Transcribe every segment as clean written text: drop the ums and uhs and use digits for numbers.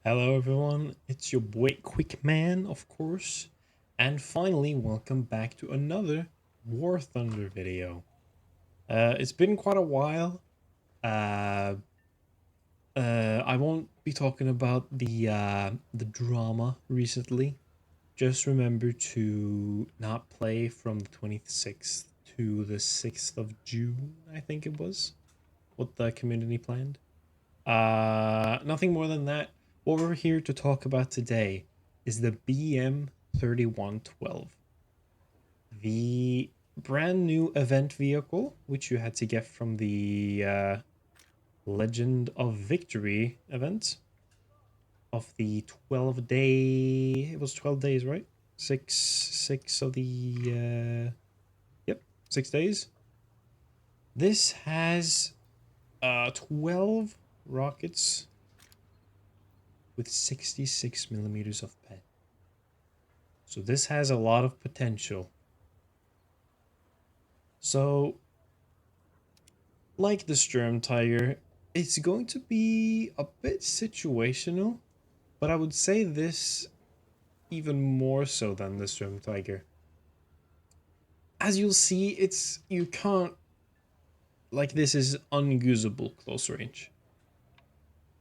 Hello everyone, it's your boy Quick Man, of course, and finally welcome back to another War Thunder video. It's been quite a while. Uh, I won't be talking about the drama recently. Just remember to not play from the 26th to the 6th of June, I think it was, what the community planned. Nothing more than that. What we're here to talk about today is the BM-31-12, the brand new event vehicle, which you had to get from the Legend of Victory event of the 12-day. It was 12 days, right? Six of the yep, 6 days. This has 12 rockets with 66 millimeters of pen. So this has a lot of potential. So, like the Sturm Tiger, it's going to be a bit situational, but I would say this even more so than the Sturm Tiger. As you'll see, you can't, like, this is unusable close range,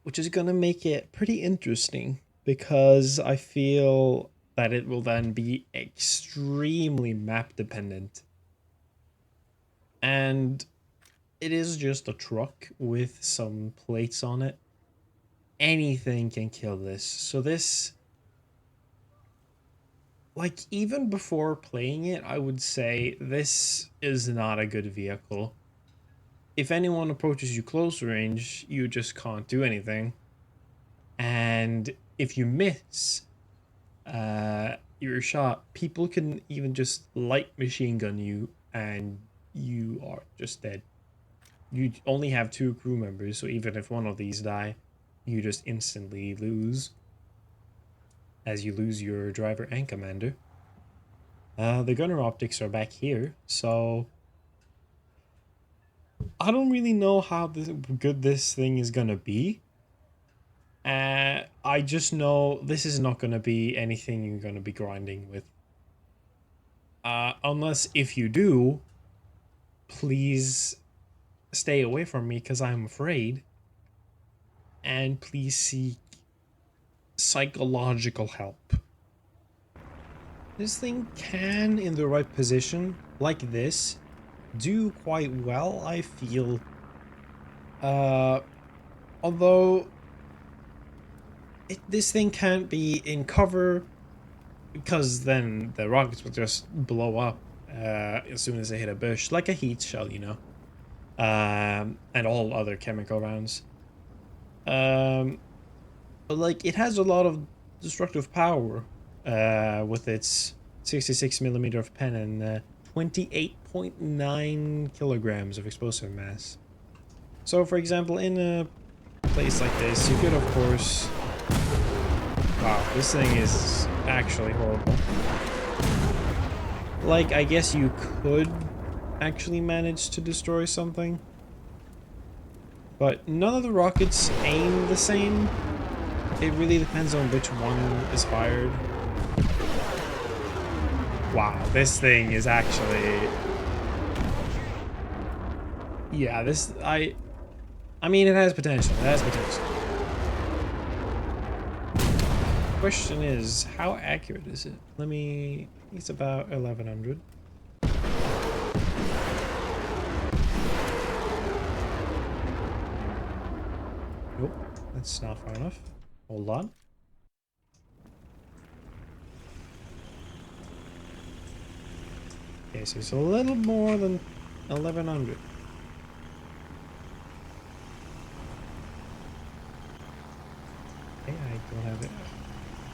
which is gonna make it pretty interesting because I feel that it will then be extremely map dependent. And it is just a truck with some plates on it. Anything can kill this. So this, like, even before playing it, I would say this is not a good vehicle. If anyone approaches you close range, you just can't do anything. And if you miss your shot, people can even just light machine gun you and you are just dead. You only have 2 crew members, so even if one of these die, you just instantly lose, as you lose your driver and commander. The gunner optics are back here, so I don't really know how good this thing is gonna be. I just know this is not gonna be anything you're gonna be grinding with. Unless if you do, please stay away from me because I'm afraid. And please seek psychological help. This thing can, in the right position, like this, do quite well, I feel. Although this thing can't be in cover because then the rockets will just blow up as soon as they hit a bush, like a heat shell, you know, and all other chemical rounds. But like it has a lot of destructive power with its 66 millimeter of pen and 28.9 kilograms of explosive mass. So, for example, in a place like this, you could, of course... Wow, this thing is actually horrible. Like, I guess you could actually manage to destroy something. But none of the rockets aim the same. It really depends on which one is fired. Wow, this thing is actually... Yeah, this... I mean, it has potential. It has potential. Question is, how accurate is it? Let me... It's about 1100. Nope, that's not far enough. Hold on. Okay, so it's a little more than 1100. Okay, I don't have it.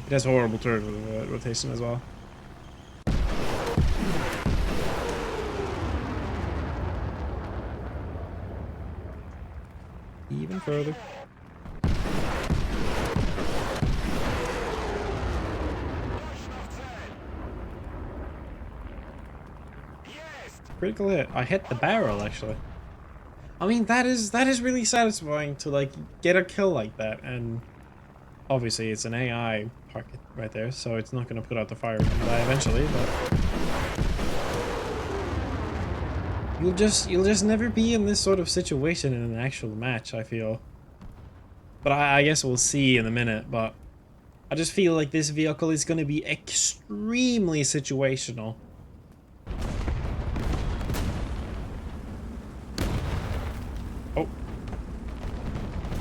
It has horrible turret rotation as well. Even further. Critical hit. I hit the barrel actually. I mean that is really satisfying to like get a kill like that, and Obviously, it's an AI target right there, so it's not going to put out the fire eventually, but you'll just never be in this sort of situation in an actual match, I feel. But I guess we'll see in a minute, but I just feel like this vehicle is going to be extremely situational. Oh.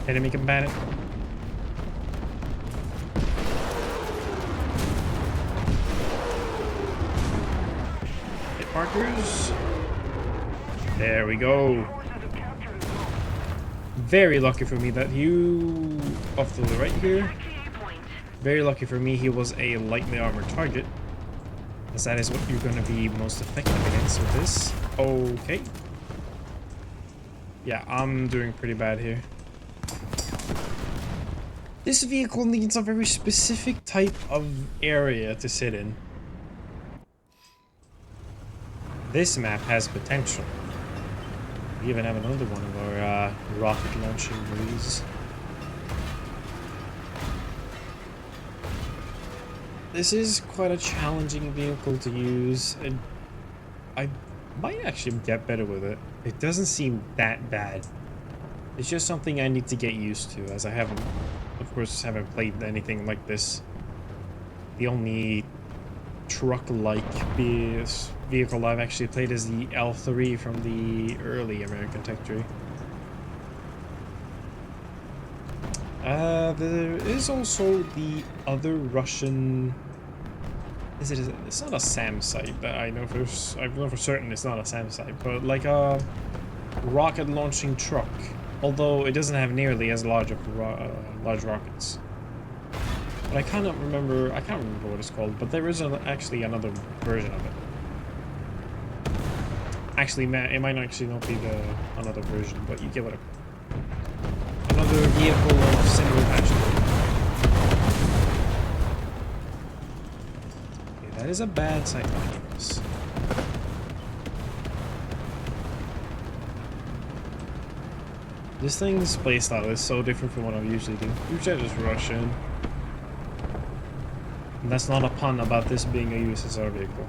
Enemy combatant. Hit markers. There we go. Very lucky for me that you off to the right here. Very lucky for me he was a lightly armored target, as that is what you're going to be most effective against with this. Okay. Yeah, I'm doing pretty bad here. This vehicle needs a very specific type of area to sit in. This map has potential. We even have another one of our rocket launching buoys. This is quite a challenging vehicle to use, and I might actually get better with it. It doesn't seem that bad. It's just something I need to get used to, as I haven't, of course, haven't played anything like this. The only truck-like vehicle I've actually played is the L3 from the early American Tech Tree. There is also the other Russian. It's not a SAM site that I know for certain it's not a SAM site, but like a rocket launching truck. Although it doesn't have nearly as large of large rockets. But I can't remember what it's called, but there is actually another version of it. Actually, it might actually not be another version, but you get what another vehicle of similar fashion. Okay, that is a bad sight behind us. This thing's playstyle is so different from what I usually do. Usually I just rush in. And that's not a pun about this being a USSR vehicle.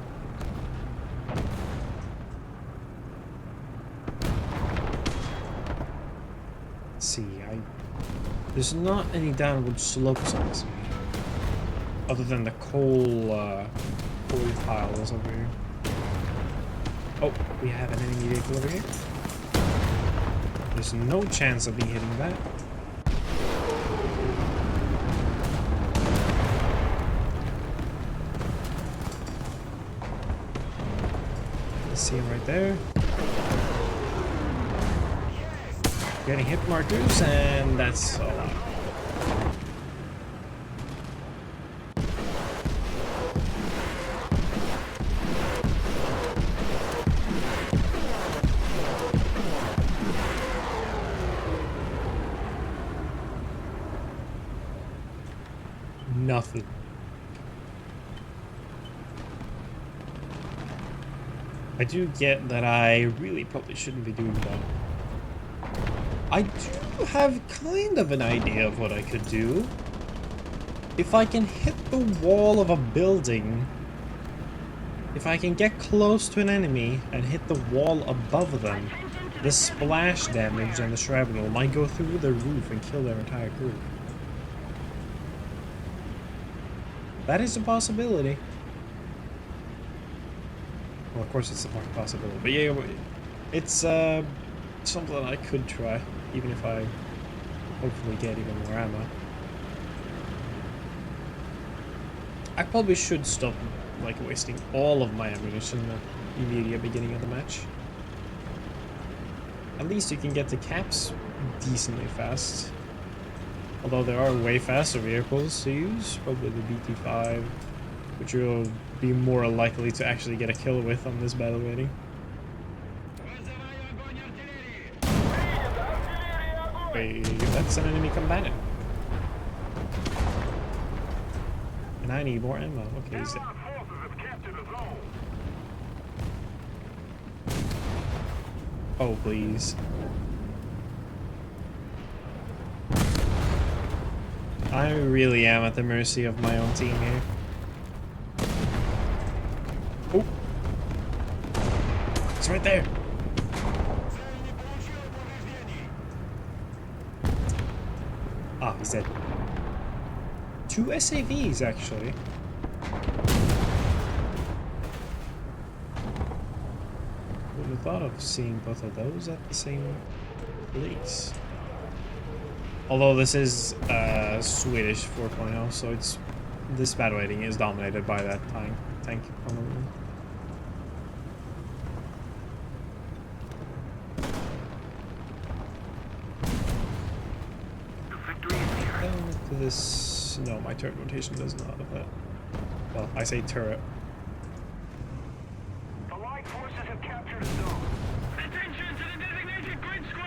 Let's see, there's not any downward slopes on this one, other than the coal piles over here. Oh, we have an enemy vehicle over here. There's no chance of me hitting that. See him right there. Getting hit markers, and that's a lot. Nothing. I do get that I really probably shouldn't be doing that. I do have kind of an idea of what I could do. If I can hit the wall of a building, if I can get close to an enemy and hit the wall above them, the splash damage and the shrapnel might go through the roof and kill their entire crew. That is a possibility. Well, of course it's a possibility, but yeah, it's something I could try, even if I hopefully get even more ammo. I probably should stop, like, wasting all of my ammunition at the immediate beginning of the match. At least you can get the caps decently fast. Although there are way faster vehicles to use, probably the BT-5, which you'll be more likely to actually get a kill with on this battle rating. Wait, that's an enemy combatant. And I need more ammo. Okay, he's dead. Oh, please. I really am at the mercy of my own team here. Oh. It's right there. Ah, he's dead. 2 SAVs, actually. Would have thought of seeing both of those at the same place. Although this is Swedish 4.0, so it's this battle rating is dominated by that tank probably. To this, no, my turret rotation does not have that. Well, I say turret.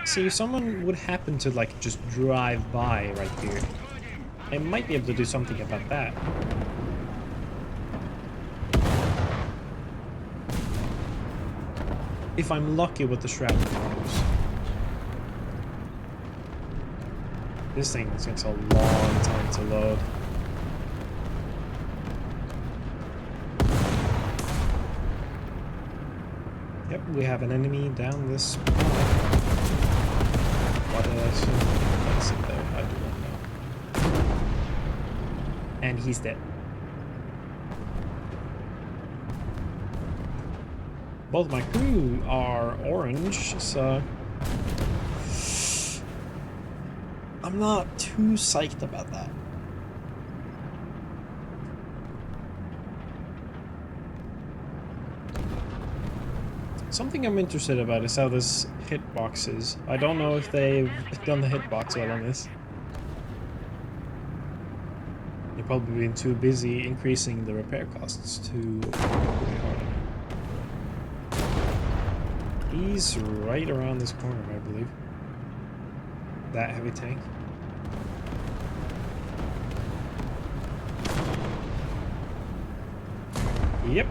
See, if someone would happen to like just drive by right here, I might be able to do something about that. If I'm lucky with the shrapnel numbers. This thing takes a long time to load. Yep, we have an enemy down this path. What is it there? I do not know. And he's dead. Both my crew are orange, so I'm not too psyched about that. Something I'm interested about is how this hitbox is. I don't know if they've done the hitbox well on this. They've probably been too busy increasing the repair costs to... He's right around this corner, I believe. That heavy tank. Yep.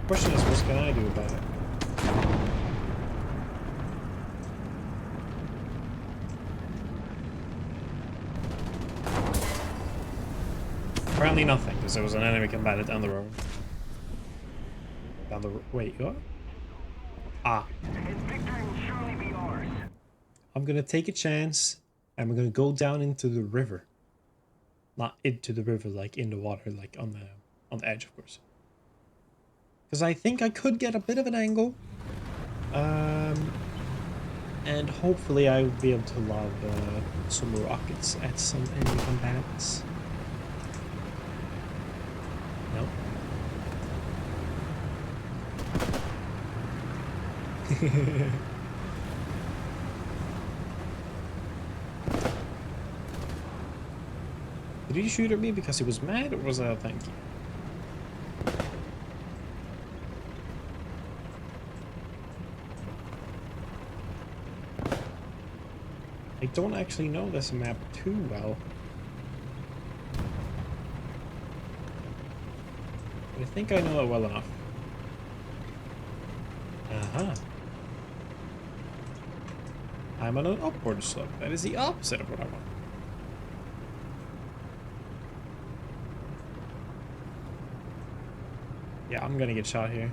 Question is, what can I do about it? Apparently nothing, because there was an enemy combatant down the road. Down the wait, what? Ah. I'm gonna take a chance, and we're gonna go down into the river. Not into the river, like in the water, like on the edge, of course. Because I think I could get a bit of an angle. And hopefully I will be able to lob some rockets at some enemy combatants. Nope. Did he shoot at me because he was mad, or was that a thank you? I don't actually know this map too well. But I think I know it well enough. Uh-huh. I'm on an upward slope. That is the opposite of what I want. Yeah, I'm gonna get shot here.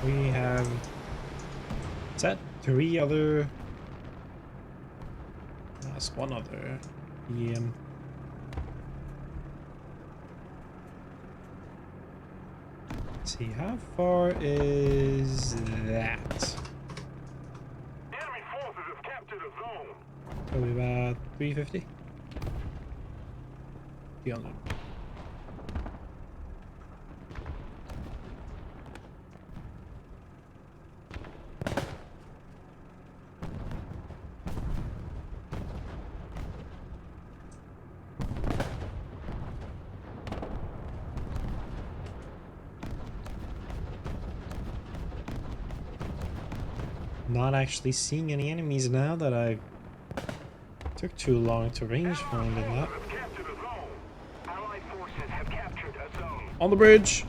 We have... Is that 3 other... That's 1 other BM. Let's see, how far is that? Enemy forces have captured a zone. Probably about 350? 300. Not actually seeing any enemies now that I took too long to range find in that. Have captured a zone. Allied forces have captured a zone. On the bridge!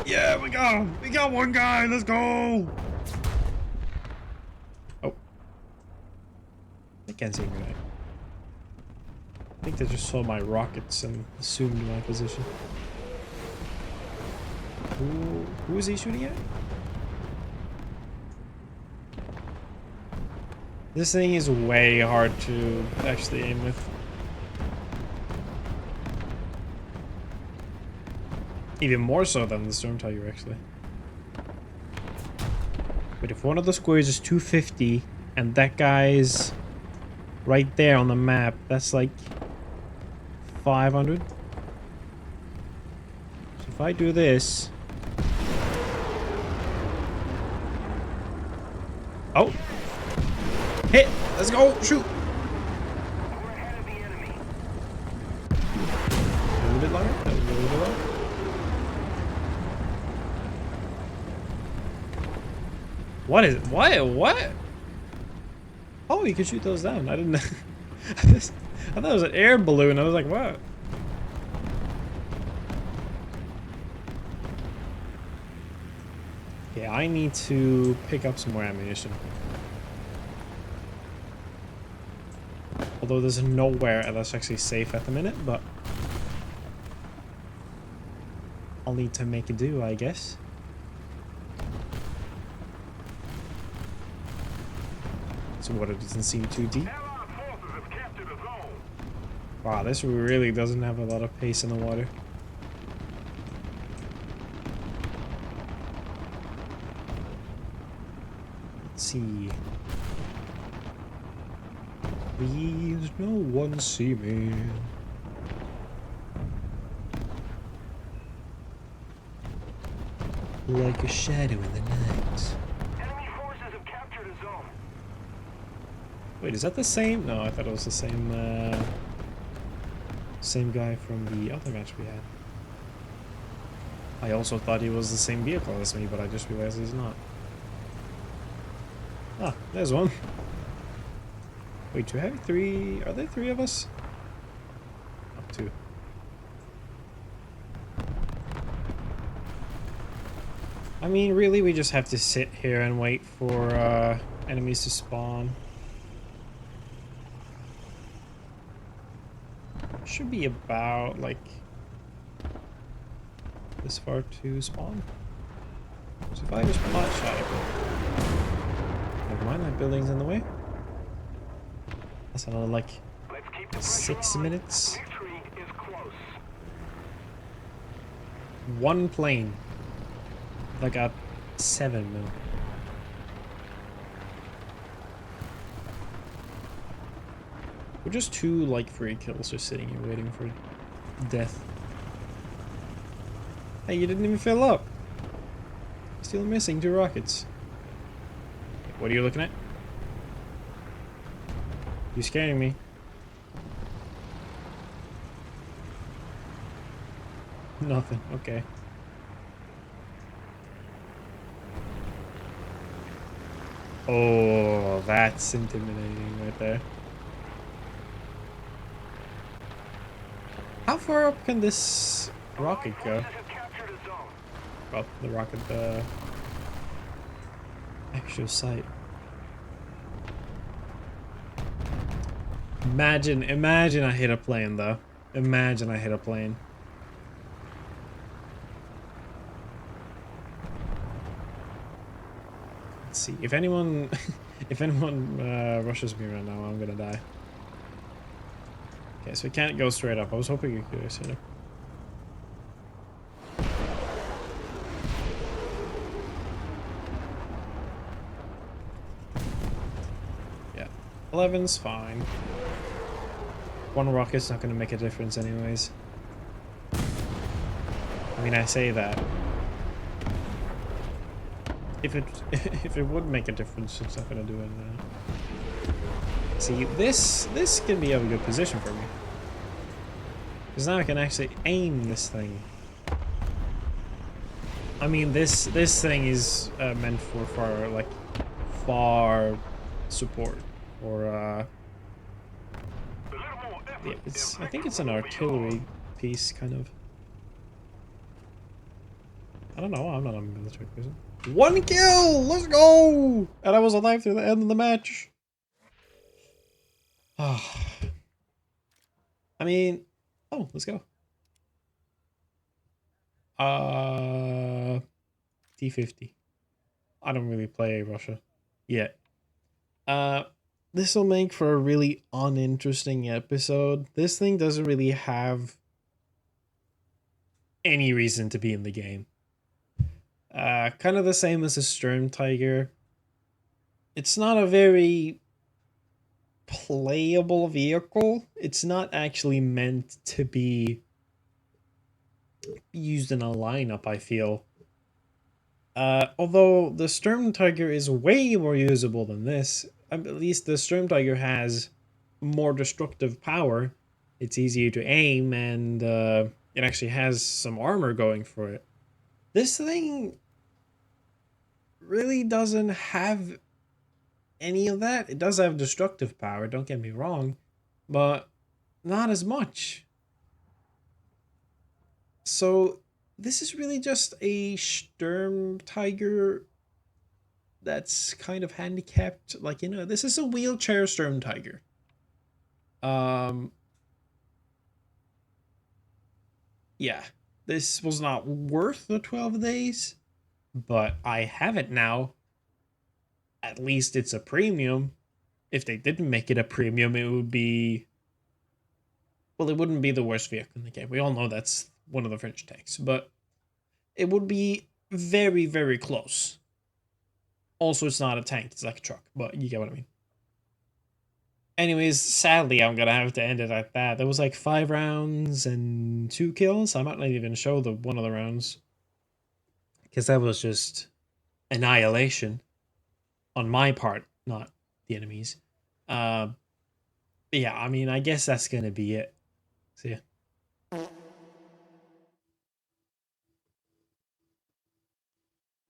Yeah, we got him! We got one guy! Let's go! Oh. They can't see me right. I think they just saw my rockets and assumed my position. Who is he shooting at? This thing is way hard to actually aim with. Even more so than the Storm Tiger, actually. But if one of the squares is 250 and that guy's right there on the map, that's like 500. So if I do this... Oh! Hit! Let's go! Shoot! We're ahead of the enemy. A little bit longer? That was a little bit longer. What is it? What? Oh, you can shoot those down. I didn't know. I thought it was an air balloon. I was like, what? Yeah, I need to pick up some more ammunition. Although there's nowhere that's actually safe at the minute, but I'll need to make it do, I guess. So water doesn't seem too deep. Allied forces have captured a zone. Wow, this really doesn't have a lot of pace in the water. Let's see. Please, no one see me. Like a shadow in the night. Enemy forces have captured a zone. Wait, is that the same? No, I thought it was the same, same guy from the other match we had. I also thought he was the same vehicle as me, but I just realized he's not. Ah, there's one. Wait, do I have three? Are there three of us? Oh, two. I mean, really, we just have to sit here and wait for enemies to spawn. Should be about, like, this far to spawn. So if I just pot shot it. Never mind, that building's in the way. That's another, like, Let's keep the pressure 6 on. minutes. Victory is close. One plane. I got 7 mil. We're just two, like, free kills just sitting here waiting for death. Hey, you didn't even fill up. Still missing 2 rockets. What are you looking at? You're scaring me. Nothing. Okay. Oh, that's intimidating right there. How far up can this rocket go? Forces have captured a zone. Well, the rocket, the actual site. Imagine I hit a plane though. Imagine I hit a plane. Let's see. If anyone rushes me right now, I'm gonna die. Okay, so we can't go straight up. I was hoping you could go sooner. Yeah, 11's fine. One rocket's not gonna make a difference anyways. I mean, I say that. If it would make a difference, it's not gonna do it now. See, this can be a good position for me. Because now I can actually aim this thing. I mean, this thing is meant for far support or A little more yeah, effort it's and I think victory it's an will be yours. artillery piece kind of. I don't know. I'm not a military person. 1 kill. Let's go. And I was alive through the end of the match. I mean, oh, let's go. Uh, T50. I don't really play Russia yet. Uh, this will make for a really uninteresting episode. This thing doesn't really have any reason to be in the game. Kind of the same as a Sturm Tiger. It's not a very playable vehicle. It's not actually meant to be used in a lineup, I feel. Although the Sturm Tiger is way more usable than this, at least the Sturm Tiger has more destructive power. It's easier to aim, and it actually has some armor going for it. This thing really doesn't have any of that. It does have destructive power, don't get me wrong, but not as much. So this is really just a Sturm Tiger that's kind of handicapped. Like, this is a wheelchair Sturm Tiger. Um, yeah, this was not worth the 12 days, but I have it now. At least it's a premium. If they didn't make it a premium, it would be. Well, it wouldn't be the worst vehicle in the game. We all know that's one of the French tanks, but it would be very, very close. Also, it's not a tank, it's like a truck, but you get what I mean. Anyways, sadly, I'm gonna have to end it at that. There was like 5 rounds and 2 kills. I might not even show the one of the rounds because that was just annihilation on my part, not the enemies. But yeah, I mean, I guess that's gonna be it. See ya.